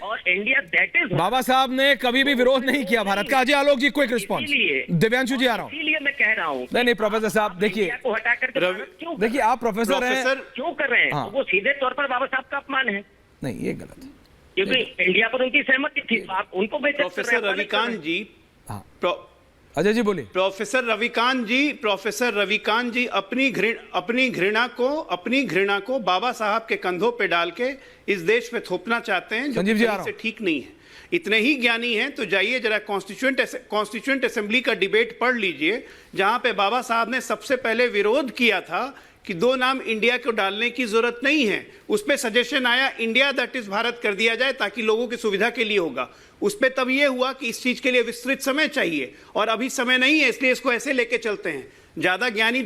और India that is बाबा साहब ने कभी भी विरोध नहीं किया भारत का। अजय आलोक जी, क्विक रिस्पॉन्स। दिव्यांशु जी आ रहा हूँ। इसीलिए मैं कह रहा हूँ नहीं प्रोफेसर साहब देखिए, देखिए आप प्रोफेसर हैं, क्यों कर रहे हैं? हाँ। वो सीधे तौर पर बाबा साहब का अपमान है, नहीं ये गलत है, क्योंकि इंडिया पर उनकी सहमति थी, आप उनको बेइज्जत कर रहे हैं। प्रोफेसर रविकांत जी, हाँ अजय जी बोलिए। प्रोफेसर रविकांत जी अपनी घृणा को बाबा साहब के कंधों पे डाल के इस देश पे थोपना चाहते हैं, जो संजीव जी से ठीक नहीं है। इतने ही ज्ञानी हैं तो जाइए जरा कॉन्स्टिट्यूएंट असेंबली का डिबेट पढ़ लीजिए, जहां पे बाबा साहब ने सबसे पहले विरोध किया था कि 2 नाम इंडिया को डालने की जरूरत नहीं है। उस पर सजेशन आया इंडिया दैट इज भारत कर दिया जाए ताकि लोगों की सुविधा के लिए होगा। उस पर तब यह हुआ कि इस चीज के लिए विस्तृत समय चाहिए और अभी समय नहीं है, इसलिए इसको ऐसे लेके चलते हैं। ज्यादा ज्ञानी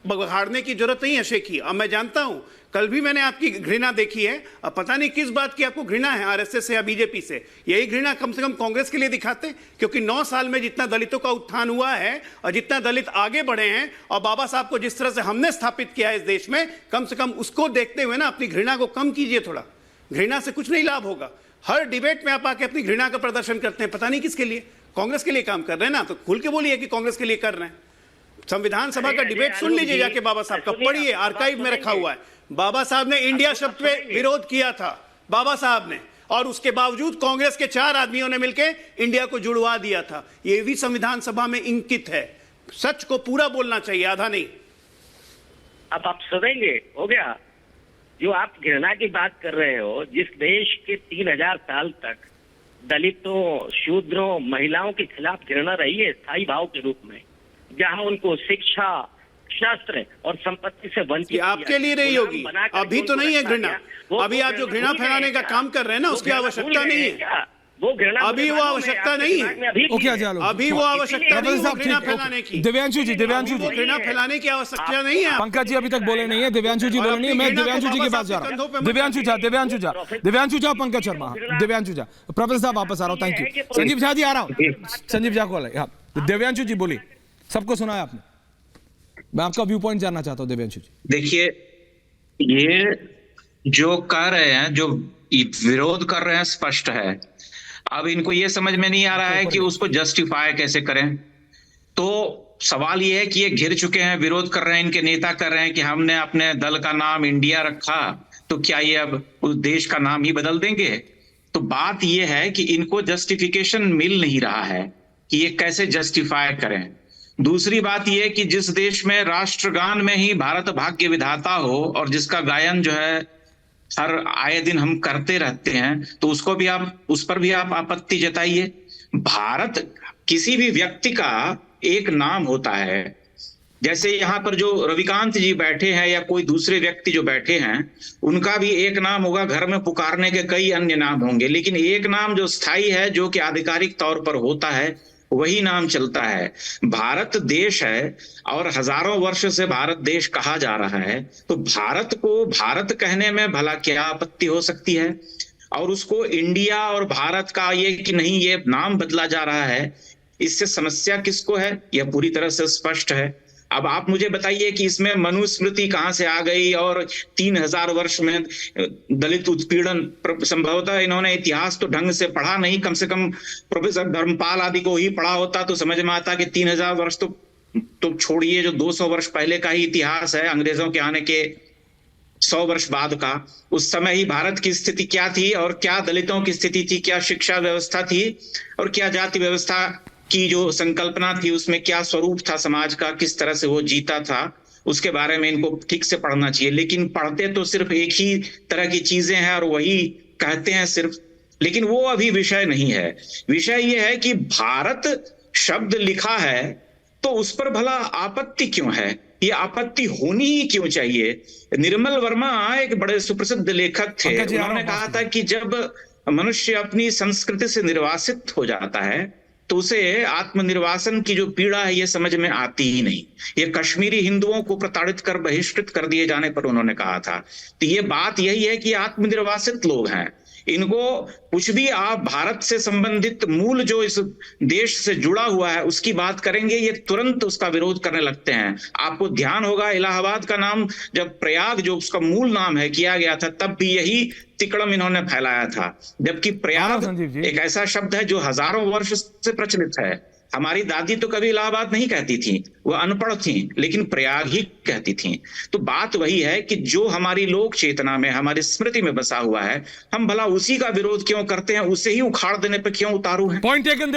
बघाड़ने की जरूरत नहीं है शेखी। अब मैं जानता हूं, कल भी मैंने आपकी घृणा देखी है। अब पता नहीं किस बात की आपको घृणा है, आरएसएस से या बीजेपी से। यही घृणा कम से कम कांग्रेस के लिए दिखाते, क्योंकि 9 साल में जितना दलितों का उत्थान हुआ है और जितना दलित आगे बढ़े हैं और बाबा साहब को जिस तरह से हमने स्थापित किया है इस देश में, कम से कम उसको देखते हुए ना अपनी घृणा को कम कीजिए थोड़ा। घृणा से कुछ नहीं लाभ होगा। हर डिबेट में आप आके अपनी घृणा का प्रदर्शन करते हैं, पता नहीं किसके लिए। कांग्रेस के लिए काम कर रहे हैं ना, तो खुल के बोलिए कि कांग्रेस के लिए कर रहे हैं। संविधान सभा का डिबेट सुन लीजिए जाके बाबा साहब का, पढ़िए, आर्काइव में रखा हुआ है। बाबा साहब ने इंडिया शब्द पे विरोध किया था, बाबा साहब ने, और उसके बावजूद कांग्रेस के 4 आदमियों ने मिलकर इंडिया को जुड़वा दिया था। यह भी संविधान सभा में इंकित है। सच को पूरा बोलना चाहिए, आधा नहीं। अब आप सुनेंगे, हो गया। जो आप घृणा की बात कर रहे हो, जिस देश के 3000 साल तक दलितों, शूद्रों, महिलाओं के खिलाफ घृणा रही है स्थायी भाव के रूप में, जहां उनको शिक्षा, शस्त्र और संपत्ति से वंचित आपके लिए रही होगी, अभी तो नहीं है घृणा। अभी आप जो घृणा फैलाने का काम कर रहे हैं ना, उसकी आवश्यकता नहीं है। वो घृणा अभी वो आवश्यकता नहीं है। अभी वो आवश्यकता नहीं है घृणा फैलाने की। दिव्यांशु जी घृणा फैलाने की आवश्यकता नहीं है। पंकज जी अभी तक बोले नहीं है, दिव्यांशु जी बोले नहीं है। मैं दिव्यांशु जी के पास जा रहा हूँ। दिव्यांशु झा, पंकज शर्मा, दिव्यांशु झा। प्रोफेसर साहब वापस आ रहा हूँ, थैंक यू। संजीव झा जी आ रहा हूँ, संजीव झा को। दिव्यांशु जी बोलिए, सबको सुना है आपने, मैं आपका व्यू पॉइंट जानना चाहता हूँ दिव्यांशु जी। देखिए, ये जो कह रहे हैं, जो विरोध कर रहे हैं, स्पष्ट है। अब इनको ये समझ में नहीं आ रहा है कि उसको जस्टिफाई कैसे करें। तो सवाल ये है कि ये घिर चुके हैं, विरोध कर रहे हैं, इनके नेता कर रहे हैं कि हमने अपने दल का नाम इंडिया रखा, तो क्या ये अब उस देश का नाम ही बदल देंगे? तो बात ये है कि इनको जस्टिफिकेशन मिल नहीं रहा है कि ये कैसे जस्टिफाई करें। दूसरी बात यह कि जिस देश में राष्ट्रगान में ही भारत भाग्य विधाता हो और जिसका गायन जो है हर आए दिन हम करते रहते हैं, तो उसको भी आप, उस पर भी आप आपत्ति जताइए। भारत किसी भी व्यक्ति का एक नाम होता है। जैसे यहाँ पर जो रविकांत जी बैठे हैं या कोई दूसरे व्यक्ति जो बैठे हैं, उनका भी एक नाम होगा, घर में पुकारने के कई अन्य नाम होंगे, लेकिन एक नाम जो स्थायी है, जो कि आधिकारिक तौर पर होता है, वही नाम चलता है। भारत देश है और हजारों वर्ष से भारत देश कहा जा रहा है, तो भारत को भारत कहने में भला क्या आपत्ति हो सकती है? और उसको इंडिया और भारत का ये कि नहीं, ये नाम बदला जा रहा है, इससे समस्या किसको है? यह पूरी तरह से स्पष्ट है। अब आप मुझे बताइए कि इसमें मनुस्मृति कहां से आ गई और 3000 वर्ष में दलित उत्पीड़न? संभवतः इन्होंने इतिहास तो ढंग से पढ़ा नहीं, कम से कम प्रोफेसर धर्मपाल आदि को ही पढ़ा होता तो समझ में आता कि 3000 वर्ष तो छोड़िए, जो 200 वर्ष पहले का ही इतिहास है, अंग्रेजों के आने के 100 वर्ष बाद का। उस समय ही भारत की स्थिति क्या थी और क्या दलितों की स्थिति थी, क्या शिक्षा व्यवस्था थी और क्या जाति व्यवस्था की जो संकल्पना थी, उसमें क्या स्वरूप था समाज का, किस तरह से वो जीता था, उसके बारे में इनको ठीक से पढ़ना चाहिए। लेकिन पढ़ते तो सिर्फ एक ही तरह की चीजें हैं और वही कहते हैं सिर्फ, लेकिन वो अभी विषय नहीं है। विषय ये है कि भारत शब्द लिखा है तो उस पर भला आपत्ति क्यों है? ये आपत्ति होनी ही क्यों चाहिए? निर्मल वर्मा एक बड़े सुप्रसिद्ध लेखक थे, उन्होंने कहा था कि जब मनुष्य अपनी संस्कृति से निर्वासित हो जाता है तो उसे आत्मनिर्वासन की जो पीड़ा है ये समझ में आती ही नहीं। ये कश्मीरी हिंदुओं को प्रताड़ित कर बहिष्कृत कर दिए जाने पर उन्होंने कहा था। तो ये बात यही है कि आत्मनिर्वासित लोग हैं, इनको कुछ भी आप भारत से संबंधित मूल जो इस देश से जुड़ा हुआ है उसकी बात करेंगे, ये तुरंत उसका विरोध करने लगते हैं। आपको ध्यान होगा इलाहाबाद का नाम जब प्रयाग जो उसका मूल नाम है किया गया था, तब भी यही तिकड़म इन्होंने फैलाया था। जबकि प्रयाग एक ऐसा शब्द है जो हजारों वर्ष से प्रचलित है। हमारी दादी तो कभी इलाहाबाद नहीं कहती थी, वह अनपढ़ थी, लेकिन प्रयाग ही कहती थी। तो बात वही है कि जो हमारी लोक चेतना में, हमारी स्मृति में बसा हुआ है, हम भला उसी का विरोध क्यों करते हैं, उसे ही उखाड़ देने पर क्यों उतारू हैं। Point taken.